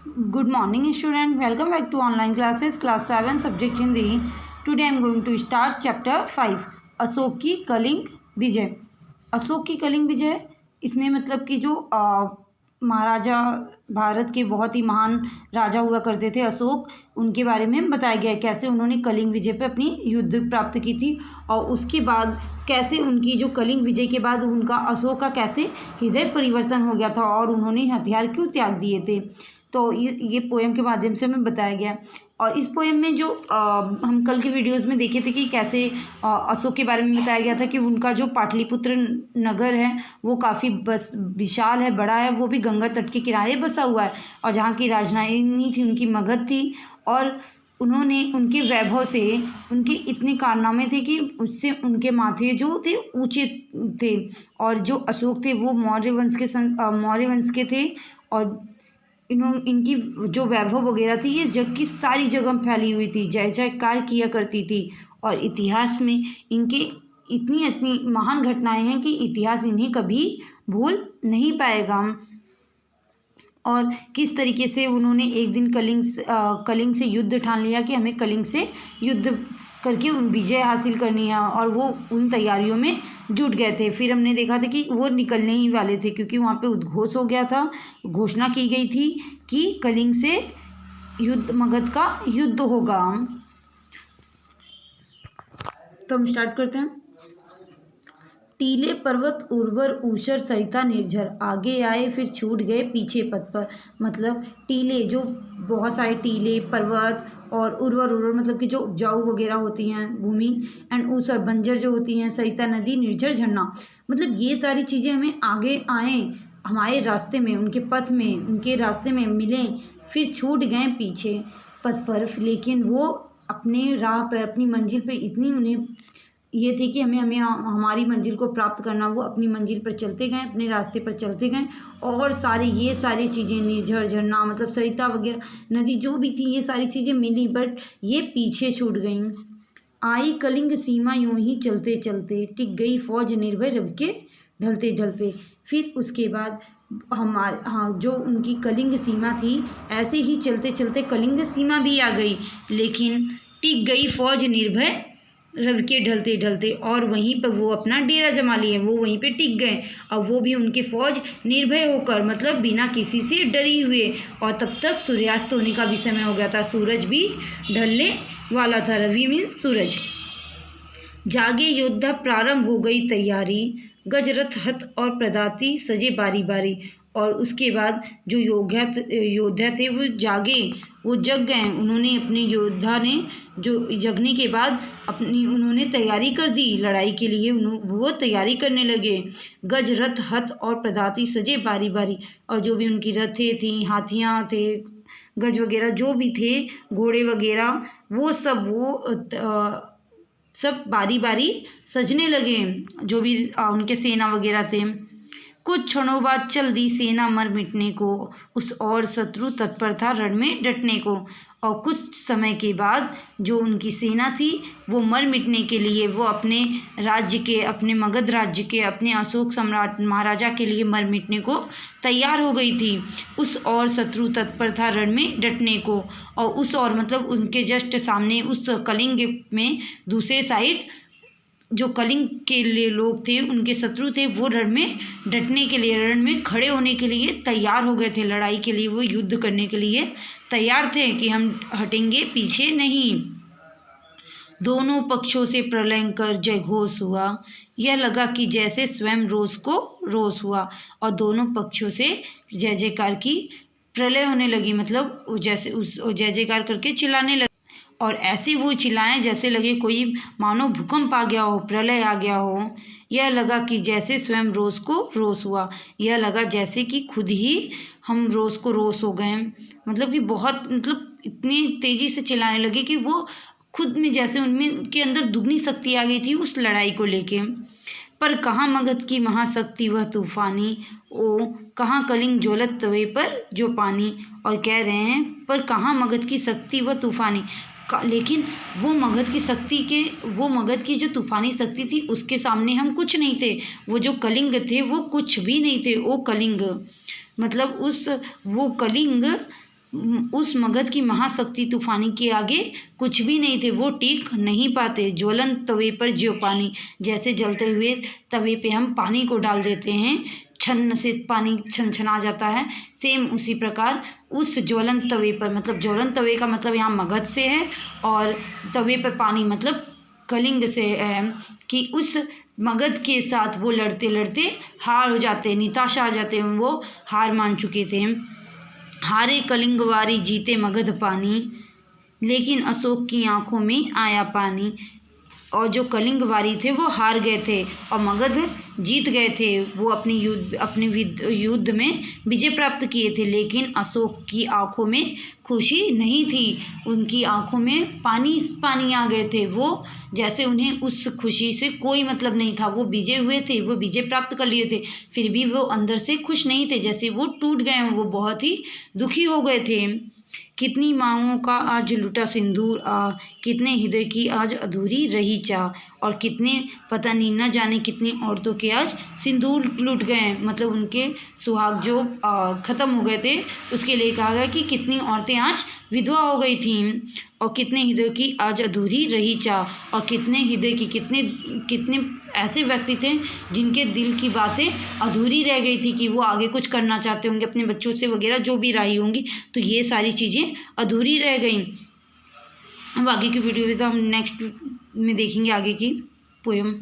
Good morning, student. Welcome back to online classes, class 7, subject Hindi. Today I am going to start chapter 5. Ashok की कलिंग विजय। अशोक की कलिंग विजय इसमें मतलब कि जो महाराजा भारत के बहुत ही महान राजा हुआ करते थे अशोक, उनके बारे में बताया गया है कैसे उन्होंने कलिंग विजय पे अपनी युद्ध प्राप्त की थी और उसके बाद कैसे उनकी जो कलिंग विजय के बाद उनका अशोक का कैसे हृदय परिवर्तन हो गया था और उन्होंने हथियार क्यों त्याग दिए थे। तो ये पोएम के माध्यम से हमें बताया गया। और इस पोएम में जो हम कल के वीडियोस में देखे थे कि कैसे अशोक के बारे में बताया गया था कि उनका जो पाटलिपुत्र नगर है वो काफ़ी बस विशाल है, बड़ा है, वो भी गंगा तट के किनारे बसा हुआ है और जहाँ की राजधानी थी उनकी मगध थी। और उन्होंने उनके वैभव से उनके इतने कारनामे थे कि उससे उनके माथे जो थे ऊँचे थे और जो अशोक थे वो मौर्य वंश के थे। और इनकी जो वैभव वगैरह थी ये जग की सारी जगह फैली हुई थी, जय जयकार किया करती थी। और इतिहास में इनके इतनी इतनी महान घटनाएं हैं कि इतिहास इन्हें कभी भूल नहीं पाएगा। और किस तरीके से उन्होंने एक दिन कलिंग से युद्ध ठान लिया कि हमें कलिंग से युद्ध करके विजय हासिल करनी है और वो उन तैयारियों में जुट गए थे। फिर हमने देखा था कि वो निकलने ही वाले थे क्योंकि वहाँ पे उद्घोष हो गया था, घोषणा की गई थी कि कलिंग से मगध का युद्ध होगा। तो हम स्टार्ट करते हैं। टीले पर्वत उर्वर ऊषर सरिता निर्झर, आगे आए फिर छूट गए पीछे पथ पर। मतलब टीले जो बहुत सारे टीले पर्वत और उर्वर मतलब कि जो उपजाऊ वगैरह होती हैं भूमि, एंड ऊसर बंजर जो होती हैं, सरिता नदी, निर्झर झरना, मतलब ये सारी चीज़ें हमें आगे आए हमारे रास्ते में, उनके पथ में, उनके रास्ते में मिलें, फिर छूट गए पीछे पथ पर। लेकिन वो अपने राह पर, अपनी मंजिल पर इतनी उन्हें ये थी कि हमें हमारी मंजिल को प्राप्त करना, वो अपनी मंजिल पर चलते गए, अपने रास्ते पर चलते गए। और ये सारी चीज़ें निर्झर झरना मतलब सरिता वगैरह नदी जो भी थी ये सारी चीज़ें मिली, बट ये पीछे छूट गईं। आई कलिंग सीमा यूं ही चलते चलते, टिक गई फौज निर्भय रब के ढलते ढलते। फिर उसके बाद जो उनकी कलिंग सीमा थी ऐसे ही चलते चलते कलिंग सीमा भी आ गई, लेकिन टिक गई फौज निर्भय रव के ढलते ढलते, और वहीं पर वो अपना डेरा जमा लिए, वो वहीं पे टिक गए। और वो भी उनकी फौज निर्भय होकर, मतलब बिना किसी से डरी हुए। और तब तक सूर्यास्त होने का भी समय हो गया था, सूरज भी ढलने वाला था। रवि मीन सूरज। जागे योद्धा प्रारंभ हो गई तैयारी, गजरथ हथ और प्रदाती सजे बारी बारी। और उसके बाद जो योद्धा थे वो जागे, वो जग गए। उन्होंने अपने योद्धा ने जो जगने के बाद उन्होंने तैयारी कर दी लड़ाई के लिए, वो तैयारी करने लगे। गज रथ हथ और प्रदाती सजे बारी बारी, और जो भी उनकी रथें थी, हाथियाँ थे, गज वगैरह जो भी थे, घोड़े वगैरह, वो सब बारी बारी सजने लगे, जो भी उनके सेना वगैरह थे। कुछ क्षणों बाद चल दी सेना मर मिटने को, उस और शत्रु तत्पर था रण में डटने को। और कुछ समय के बाद जो उनकी सेना थी वो मर मिटने के लिए, वो अपने राज्य के, अपने मगध राज्य के, अपने अशोक सम्राट महाराजा के लिए मर मिटने को तैयार हो गई थी। उस और शत्रु तत्पर था रण में डटने को, और उस और मतलब उनके जस्ट सामने उस कलिंग में दूसरे साइड जो कलिंग के लिए लोग थे, उनके शत्रु थे, वो रण में डटने के लिए, रण में खड़े होने के लिए तैयार हो गए थे, लड़ाई के लिए वो युद्ध करने के लिए तैयार थे कि हम हटेंगे, पीछे नहीं। दोनों पक्षों से प्रलयंकर जय घोष हुआ, यह लगा कि जैसे स्वयं रोष को रोष हुआ। और दोनों पक्षों से जय जयकार की प्रलय होने लगी, मतलब जैसे उस जय जयकार करके चिल्लाने लगे, और ऐसे वो चिल्लाएं जैसे लगे कोई मानो भूकंप आ गया हो, प्रलय आ गया हो। यह लगा कि जैसे स्वयं रोष को रोष हुआ, यह लगा जैसे कि खुद ही हम रोष को रोष हो गए, मतलब कि बहुत, मतलब इतनी तेज़ी से चिल्लाने लगे कि वो खुद में जैसे उनमें के अंदर दुगनी शक्ति आ गई थी उस लड़ाई को लेके। पर कहाँ मगध की महाशक्ति वह तूफानी, ओ कहाँ कलिंग ज्वलत तवे पर जो पानी। और कह रहे हैं पर कहाँ मगध की शक्ति वह तूफानी, लेकिन वो मगध की जो तूफानी शक्ति थी उसके सामने हम कुछ नहीं थे। वो जो कलिंग थे वो कुछ भी नहीं थे। वो कलिंग मतलब वो कलिंग उस मगध की महाशक्ति तूफानी के आगे कुछ भी नहीं थे, वो टिक नहीं पाते। ज्वलंत तवे पर ज्यों पानी, जैसे जलते हुए तवे पे हम पानी को डाल देते हैं, छन्न से पानी छनछना जाता है, सेम उसी प्रकार उस ज्वलंत तवे पर, मतलब ज्वलंत तवे का मतलब यहाँ मगध से है, और तवे पर पानी मतलब कलिंग से है, कि उस मगध के साथ वो लड़ते लड़ते हार हो जाते हैं, निताशा आ जाते हैं, वो हार मान चुके थे। हारे कलिंगवारी जीते मगध पानी, लेकिन अशोक की आंखों में आया पानी। और जो कलिंगवारी थे वो हार गए थे और मगध जीत गए थे, वो अपने युद्ध में विजय प्राप्त किए थे, लेकिन अशोक की आंखों में खुशी नहीं थी, उनकी आंखों में पानी आ गए थे। वो जैसे उन्हें उस खुशी से कोई मतलब नहीं था, वो विजय हुए थे, वो विजय प्राप्त कर लिए थे, फिर भी वो अंदर से खुश नहीं थे, जैसे वो टूट गए हों, वो बहुत ही दुखी हो गए थे। कितनी मांगों का आज लुटा सिंदूर आ, कितने हृदय की आज अधूरी रही चाह, और कितने पता नहीं न जाने कितनी औरतों के आज सिंदूर लुट गए, मतलब उनके सुहाग जो ख़त्म हो गए थे, उसके लिए कहा गया कि कितनी औरतें आज विधवा हो गई थीं, और कितने हृदय की आज अधूरी रही चाह, और कितने हृदय की कितने ऐसे व्यक्ति थे जिनके दिल की बातें अधूरी रह गई थी, कि वो आगे कुछ करना चाहते होंगे अपने बच्चों से वगैरह, जो भी रही होंगी, तो ये सारी चीज़ें अधूरी रह गई। अब आगे की वीडियो हम नेक्स्ट में देखेंगे आगे की पोएम।